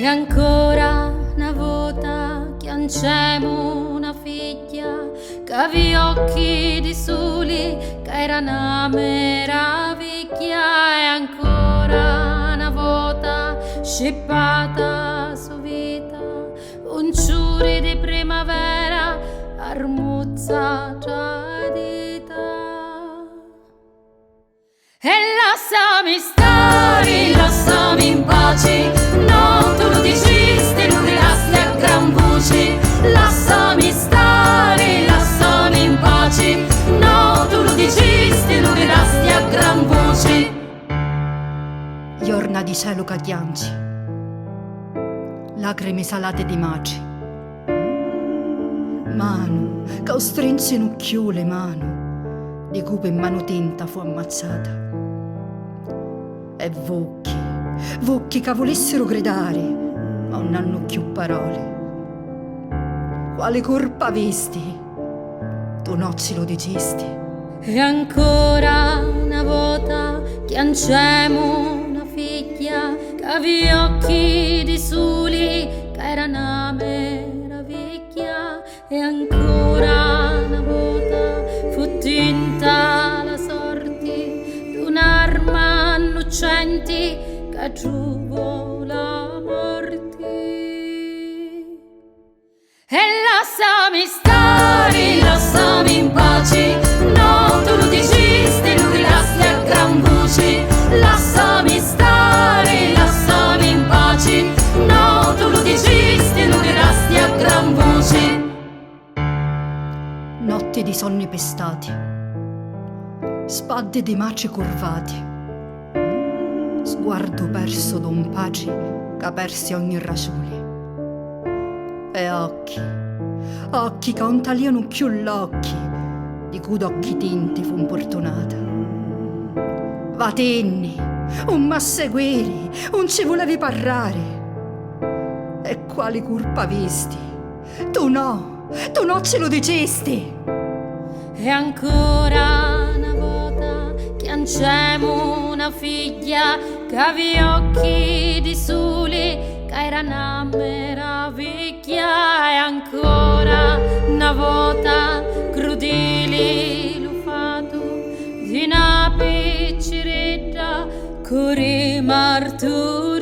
E ancora una volta chiancemo una figlia che aveva occhi di soli, che era una meraviglia. E ancora una volta scippata su vita, un ciuri di primavera armuzza tradita. E lasciami stare, lasciami in pace, no, tu lo dicisti, lo dirasti a gran voce. Lasciami stare, lasciami in pace, no, tu lo dicisti, lo dirasti a gran voce. Giorna di cielo caglianci, lacrime salate di maci, mano che stringe in occhiole, mano di cui in mano tinta fu ammazzata. E vocchi che volessero gridare, ma non hanno più parole. Quale colpa avesti, tu non ce lo dicesti. E ancora una volta chiancemo una figlia che aveva occhi di soli, che era una meraviglia. E ancora una volta fu tinta la sorte d'un'arma innocenti che giuvo la morte. E lasciami stare, lasciami in pace, no, tu lo dicisti, lo gridasti a gran voce. Lasciami stare, lasciami in pace, no, tu lo dicisti, lo gridasti a gran voce. Notti di sonni pestati, spade di maci curvati, sguardo perso d'un pace che persi ogni ragione. E occhi che non tagliano più l'occhi, di cui d'occhi tinti fu importunata. Vatenni, un m'assegueri, un ci volevi parlare. E quali colpa visti? Tu no ce lo dicesti. E ancora una volta chiancemo una figlia che aveva occhi di soli, che era una meraviglia. E ancora una volta crudeli lo fatto di una picceretta con i marturi.